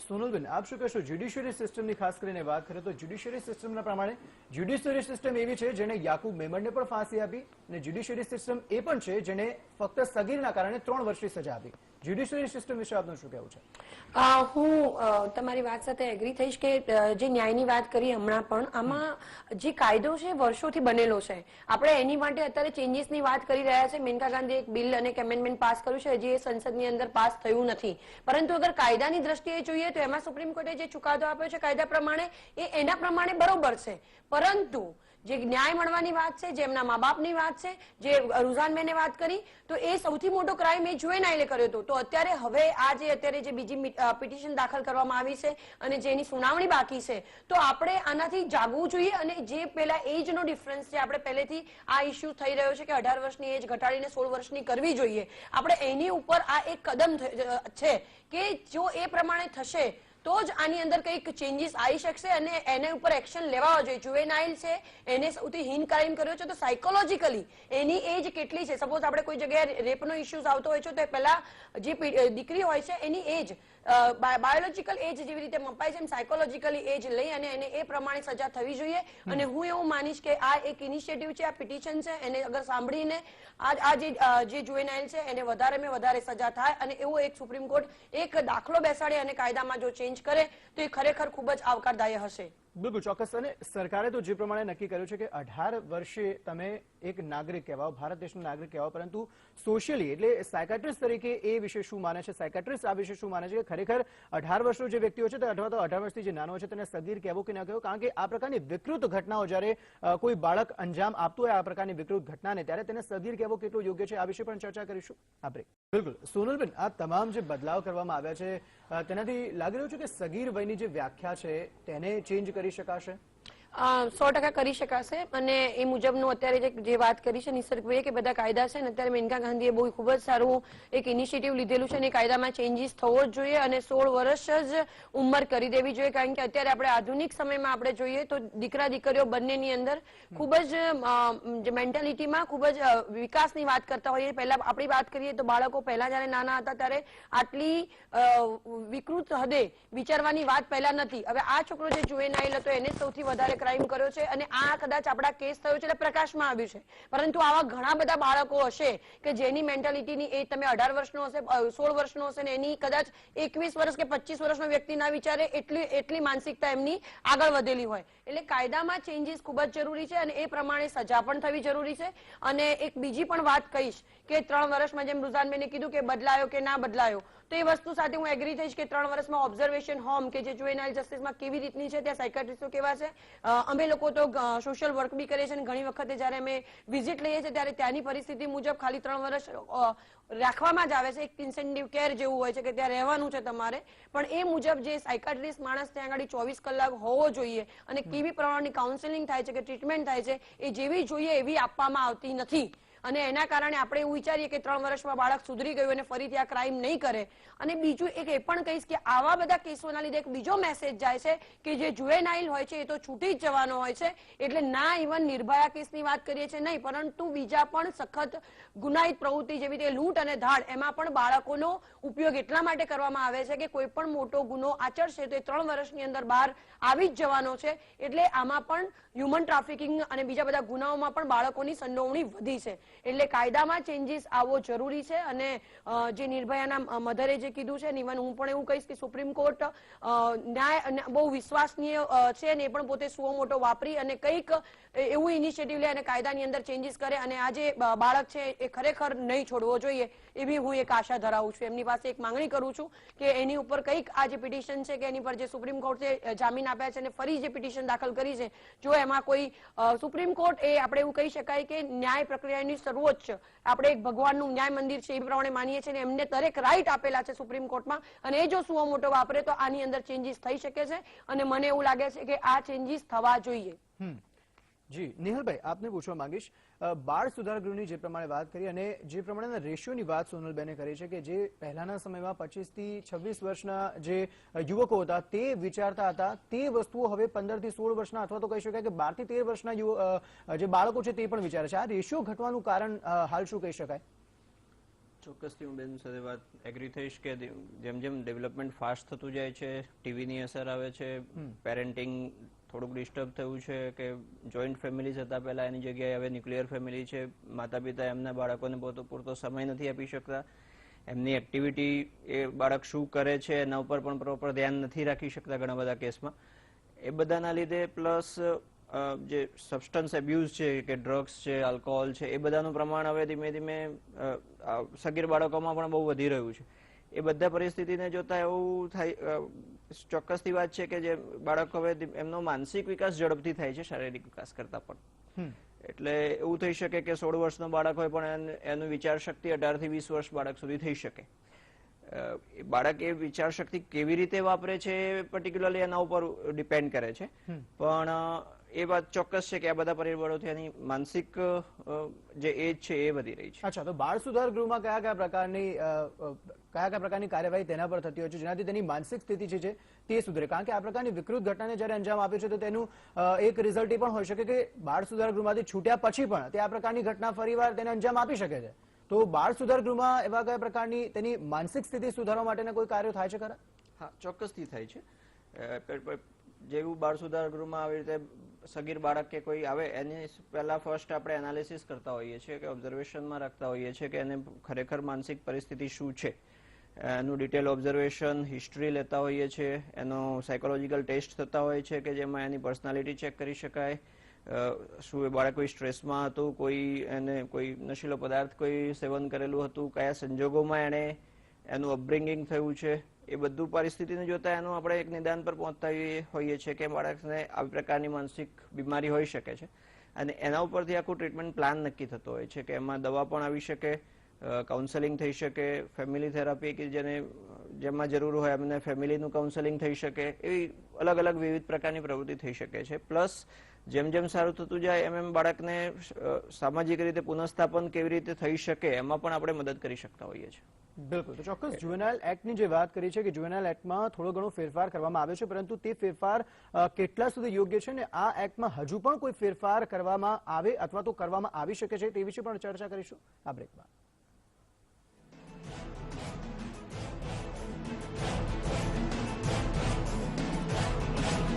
સોનલબેન, આપ શું કહેશો? જ્યુડિશિયરી સિસ્ટમની ખાસ કરીને વાત કરીએ તો જ્યુડિશિયરી સિસ્ટમના પ્રમાણે જ્યુડિશિયરી સિસ્ટમ એવી છે જેને યાકુબ મેમણને પણ ફાંસી આપી અને જ્યુડિશિયરી સિસ્ટમ એ પણ છે જેને ફક્ત સગીરના કારણે 3 વર્ષની સજા આપી. જ્યુડિશિયરી સિસ્ટમ વિશે આપનું શું કહેવું છે? હું તમારી વાત સાથે એગ્રી થઈશ કે જે ન્યાયની વાત કરી હમણાં પણ આમાં જે કાયદો છે વર્ષોથી બનેલો છે. આપણે એની માટે અત્યારે ચેન્જીસની વાત કરી રહ્યા છે. મેનકા ગાંધીએ એક બિલ અને એક એમેન્ડમેન્ટ પાસ કર્યું છે, હજી એ સંસદની અંદર પાસ થયું નથી. પરંતુ અગર કાયદાની દ્રષ્ટિએ જોઈએ તો એમાં સુપ્રીમ કોર્ટે જે ચુકાદો આપ્યો છે કાયદા પ્રમાણે એ એના પ્રમાણે બરોબર છે. પરંતુ જે ન્યાય મળવાની વાત છે, જે એમના મા બાપની વાત છે, જે રૂઝાનબેને વાત કરી, તો એ સૌથી મોટો ક્રાઇમ એ જુવેનાઇલે કર્યો હતો. તો અત્યારે હવે અત્યારે જે બીજી પિટિશન દાખલ કરવામાં આવી છે અને જેની સુનાવણી બાકી છે, તો આપણે આનાથી જાગવું જોઈએ. અને જે પેલા એજનો ડિફરન્સ છે, આપણે પહેલેથી આ ઇસ્યુ થઈ રહ્યો છે કે 18 વર્ષની એજ ઘટાડીને 16 વર્ષની કરવી જોઈએ. આપણે એની ઉપર આ એક કદમ છે કે જો એ પ્રમાણે થશે તો જ આની અંદર કંઈક ચેન્જીસ આવી શકશે અને એના ઉપર એક્શન લેવા જોઈએ. જુવેનાઇલ છે, એને સૌથી હીન ક્રાઇમ કર્યો છે, તો સાયકોલોજીકલી એની એજ કેટલી છે? સપોઝ આપણે કોઈ જગ્યાએ રેપનો ઇસ્યુઝ આવતો હોય છે તો પહેલા જે દીકરી હોય છે એની એજ બાયોલોજીકલ એજ જેવી રીતે મપાય છે એમ સાયકોલોજીકલી એજ લઈ અને એને એ પ્રમાણે સજા થવી જોઈએ. અને હું એવું માનીશ કે આ એક ઇનિશિયેટિવ છે, આ પિટિશન છે, એને અગર સાંભળીને આ જે જુવેનાઇલ છે એને વધારેમાં વધારે સજા થાય અને એવો એક સુપ્રીમ કોર્ટ એક દાખલો બેસાડે અને કાયદામાં જો ચેન્જ કરે તો એ ખરેખર ખૂબ જ આવકારદાયક હશે. બિલકુલ ચોક્કસ. અને સરકારે તો જે પ્રમાણે નક્કી કર્યું છે કે 18 વર્ષે તમે એક નાગરિક કહેવાઓ, ભારત દેશનો નાગરિક કહેવાઓ, પરંતુ સોશિયલી એટલે સાયકાટ્રિસ્ટ તરીકે એ વિશે શું માને છે? સાયકાટ્રિસ્ટ આ વિશે શું માને છે કે ખરેખર 18 વર્ષનો જે વ્યક્તિઓ છે અથવા તો 18 વર્ષથી જે નાનો છે તેને સગીર કહેવો કે ન કહેવો? કારણ કે આ પ્રકારની વિકૃત ઘટનાઓ જ્યારે કોઈ બાળક અંજામ આપતું હોય આ પ્રકારની વિકૃત ઘટનાને, ત્યારે તેને સગીર કહેવો કેટલું યોગ્ય છે આ વિશે પણ ચર્ચા કરીશું આપણે. બિલકુલ સોનલબેન, આ તમામ જે બદલાવ કરવામાં આવ્યા છે તેનાથી લાગી રહ્યું છે કે સગીર વયની જે વ્યાખ્યા છે તેને ચેન્જ કરી શકાશે? 100% કરી શકાશે. અને એ મુજબનું અત્યારે જે વાત કરી છે નિસર્ગભાઈએ કે બધા કાયદા છે ને અત્યારે મેનકા ગાંધીએ બહુ ખૂબ જ સારું એક ઇનિશિયેટિવ લીધેલું છે અને કાયદામાં ચેન્જીસ થવો જ જોઈએ અને 16 વર્ષ જ ઉંમર કરી દેવી જોઈએ. કારણ કે અત્યારે આપણે આધુનિક સમયમાં આપણે જોઈએ તો દીકરા દીકરીઓ બંનેની અંદર ખૂબ જ મેન્ટાલિટીમાં ખૂબ જ વિકાસની વાત કરતા હોઈએ. પહેલા આપણી વાત કરીએ તો બાળકો પહેલા જયારે નાના હતા ત્યારે આટલી વિકૃત હદે વિચારવાની વાત પહેલા નથી. હવે આ છોકરો જે જુવેનાઇલ હતો એને સૌથી વધારે ક્રાઇમ કર્યો છે અને આ કદાચ આપણા કેસ થયો છે એટલે પ્રકાશમાં આવ્યું છે. પરંતુ આવા ઘણા બધા બાળકો હશે કે જેની મેન્ટાલિટીની એજ તમે 18 વર્ષનો હશે, 16 વર્ષનો હશે ને એની કદાચ 21 વર્ષ કે 25 વર્ષનો વ્યક્તિ ના વિચારે એટલી માનસિકતા એમની આગળ વધેલી હોય. એટલે કાયદામાં ચેન્જીસ ખૂબ જ જરૂરી છે અને એ પ્રમાણે સજા પણ થવી જરૂરી છે. અને એક બીજી પણ વાત કહીશ કે 3 વર્ષમાં જેમ રૂઝાનબેને કીધું કે બદલાયો કે ના બદલાયો, તો એ વસ્તુ સાથે હું એગ્રી થઈશ કે 3 વર્ષમાં ઓબ્ઝર્વેશન હોમ કે જે જુવેનાઇલ જસ્ટિસમાં કેવી રીતની છે, ત્યાં સાયકાટ્રિસ્ટો કેવા છે. અમે લોકો તો સોશિયલ વર્ક બી કરીએ છીએ અને ઘણી વખતે જયારે અમે વિઝિટ લઈએ છીએ ત્યારે ત્યાંની પરિસ્થિતિ મુજબ ખાલી 3 વર્ષ રાખવામાં જ આવે છે. એક ઇન્સેન્ટિવ કેર જેવું હોય છે કે ત્યાં રહેવાનું છે તમારે, પણ એ મુજબ જે સાયકાટ્રિસ્ટ માણસ ત્યાં આગળ 24 કલાક હોવો જોઈએ અને કેવી પ્રમાણની કાઉન્સેલિંગ થાય છે કે ટ્રીટમેન્ટ થાય છે એ જેવી જોઈએ એવી આપવામાં આવતી નથી. અને એના કારણે આપણે એવું વિચારીએ કે 3 વર્ષમાં બાળક સુધરી ગયું અને ફરીથી આ ક્રાઇમ નહીં કરે. અને બીજું એક એ પણ કહીશ કે આવા બધા કેસોના લીધે એક બીજો મેસેજ જાય છે કે જે જુવેનાઇલ હોય છે એ તો છૂટી જ જવાનો હોય છે. એટલે ના ઇવન નિર્ભયા કેસની વાત કરીએ છીએ નહીં, પરંતુ બીજા પણ સખત ગુનાહિત પ્રવૃત્તિ જેવી રીતે લૂંટ અને ધાડ, એમાં પણ બાળકોનો ઉપયોગ એટલા માટે કરવામાં આવે છે કે કોઈ પણ મોટો ગુનો આચરશે તો એ 3 વર્ષની અંદર બહાર આવી જ જવાનો છે. એટલે આમાં પણ હ્યુમન ટ્રાફિકિંગ અને બીજા બધા ગુનાઓમાં પણ બાળકોની સંડોવણી વધી છે. એટલે કાયદામાં ચેન્જીસ આવવો જરૂરી છે. અને જે નિર્ભયાના મધરે જે કીધું છે, ઇવન હું પણ એવું કહીશ કે સુપ્રીમ કોર્ટ ન્યાય બહુ વિશ્વાસનીય છે ને એ પણ પોતે સુઓ મોટો વાપરી અને કંઈક એવું ઇનિશિયેટિવ લે અને કાયદાની અંદર ચેન્જીસ કરે અને આ જે બાળક છે એ ખરેખર નહીં છોડવો જોઈએ એવી હું એક આશા ધરાવું છું. એમની પાસે એક માંગણી કરું છું કે એની ઉપર કંઈક આ જે પિટિશન છે કે એની પર જે સુપ્રીમ કોર્ટે જામીન આપ્યા છે અને ફરી જે પિટિશન દાખલ કરી છે, જો એમાં કોઈ સુપ્રીમ કોર્ટ એ આપણે એવું કહી શકાય કે ન્યાય પ્રક્રિયાની સર્વોચ્ચ આપણે એક ભગવાનનું ન્યાય મંદિર છે એ પ્રમાણે માનીએ છીએ અને એમને દરેક રાઈટ આપેલા છે સુપ્રીમ કોર્ટમાં અને એ જો સુઓ મોટો વાપરે તો આની અંદર ચેન્જીસ થઈ શકે છે અને મને એવું લાગે છે કે આ ચેન્જીસ થવા જોઈએ. જી નિહલભાઈ, આપને પૂછવા માંગીશ, બાળ સુધાર ગૃહની જે પ્રમાણે વાત કરી અને જે પ્રમાણેના રેશિયોની વાત સોનલબેને કરી છે કે જે પહેલાના સમયમાં 25 થી 26 વર્ષના જે યુવકો હતા તે વિચારતા હતા તે વસ્તુઓ હવે 15 થી 16 વર્ષના અથવા તો કહી શકાય કે 12 થી 13 વર્ષના જે બાળકો છે તે પણ વિચારે છે. આ રેશિયો ઘટવાનું કારણ હાલ શું કહી શકાય? ચોક્કસથી હું બેન સાથે વાત એગ્રી થઈશ કે જેમ જેમ ડેવલપમેન્ટ ફાસ્ટ થતું જાય છે, ટીવીની અસર આવે છે, પેરેન્ટિંગ થોડુંક ડિસ્ટર્બ થયું છે કે જોઈન્ટ ફેમિલી હતા પહેલા એની જગ્યાએ હવે ન્યુક્લિયર ફેમિલી છે, માતા પિતા એમના બાળકોને પૂરતો સમય નથી આપી શકતા, એમની એક્ટિવિટી એ બાળક શું કરે છે એના ઉપર પણ પ્રોપર ધ્યાન નથી રાખી શકતા ઘણા બધા કેસમાં. એ બધાના લીધે પ્લસ જે સબસ્ટન્સ એબ્યુઝ છે કે ડ્રગ્સ છે, આલ્કોહોલ છે, એ બધાનું પ્રમાણ હવે ધીમે ધીમે સગીર બાળકોમાં પણ બહુ વધી રહ્યું છે. એ બધા પરિસ્થિતિને જોતા એવું થાય, ચોક્કસની વાત છે કે જે બાળક હવે એમનો માનસિક વિકાસ ઝડપથી થાય છે શારીરિક વિકાસ કરતા પણ. એટલે એવું થઈ શકે કે 16 વર્ષનો બાળક હોય પણ એનું વિચાર શક્તિ 18 થી 20 વર્ષ બાળક સુધી થઈ શકે. બાળક એ વિચાર શક્તિ કેવી રીતે વાપરે છે પર્ટિક્યુલરલી એના ઉપર ડિપેન્ડ કરે છે, પણ એ વાત ચોક્કસ છે કે આ બધા પરિબળોથી એની માનસિક જે એજ છે એ વધી રહી છે. અચ્છા, તો બાળ સુધાર ગૃહમાં કયા કયા પ્રકારની કાર્યવાહી તેના પર થતી હોય છે જેનાથી તેની માનસિક સ્થિતિ છે તે સુધરે? કારણ કે આ પ્રકારની વિકૃત ઘટનાને જયારે અંજામ આપ્યો છે તો તેનું એક રિઝલ્ટ એ પણ હોઈ શકે કે બાળ સુધાર ગૃહમાંથી છૂટ્યા પછી પણ તે આ પ્રકારની ઘટના ફરીવાર તેને અંજામ આપી શકે છે. તો બાળ સુધાર ગૃહમાં એવા કયા પ્રકારની તેની માનસિક સ્થિતિ સુધારવા માટેના કોઈ કાર્યો થાય છે ખરા? હા, ચોક્કસથી થાય છે. જેવું બાળ સુધાર ગૃહમાં આવી રીતે સગીર બાળક કે કોઈ આવે એની પહેલા ફર્સ્ટ આપણે એનાલિસિસ કરતા હોઈએ છીએ કે ઓબ્ઝર્વેશનમાં રાખતા હોઈએ છીએ કે એને ખરેખર માનસિક પરિસ્થિતિ શું છે, એનું ડિટેલ ઓબ્ઝર્વેશન હિસ્ટ્રી લેતા હોઈએ છીએ, એનો સાયકોલોજીકલ ટેસ્ટ થતા હોય છે કે જેમાં એની પર્સનાલિટી ચેક કરી શકાય, શું એ બાળક કોઈ સ્ટ્રેસમાં હતું, કોઈ નશીલો પદાર્થ કોઈ સેવન કરેલું હતું, કયા સંજોગોમાં એણે એનું અપબ્રિંગિંગ થયું છે, એ બધું પરિસ્થિતિને જોતા એનું આપણે એક નિદાન પર પહોંચતા હોઈએ છીએ કે બાળકને આવી પ્રકારની માનસિક બીમારી હોઈ શકે છે. અને એના ઉપરથી આખું ટ્રીટમેન્ટ પ્લાન નક્કી થતો હોય છે કે એમાં દવા પણ આવી શકે, કાઉન્સેલિંગ થઈ શકે, ફેમિલી થેરાપી કે જેમાં જરૂર હોય એમને ફેમિલીનું કાઉન્સેલિંગ થઈ શકે, એવી અલગ અલગ વિવિધ પ્રકારની પ્રવૃત્તિ થઈ શકે છે. પ્લસ જેમ જેમ સારું થતું જાય એમ બાળકને સામાજિક રીતે પુનઃસ્થાપન કેવી રીતે થઈ શકે એમાં પણ આપણે મદદ કરી શકતા હોઈએ છીએ. બિલકુલ. તો ચોક્કસ જુવેનાઇલ એક્ટની જે વાત કરી છે કે જુવેનાઇલ એક્ટમાં થોડો ઘણો ફેરફાર કરવામાં આવ્યો છે, પરંતુ તે ફેરફાર કેટલા સુધી યોગ્ય છે ને આ એક્ટમાં હજુ પણ કોઈ ફેરફાર કરવામાં આવે અથવા તો કરવામાં આવી શકે છે તે વિશે પણ ચર્ચા કરીશું આ બ્રેક બાદ.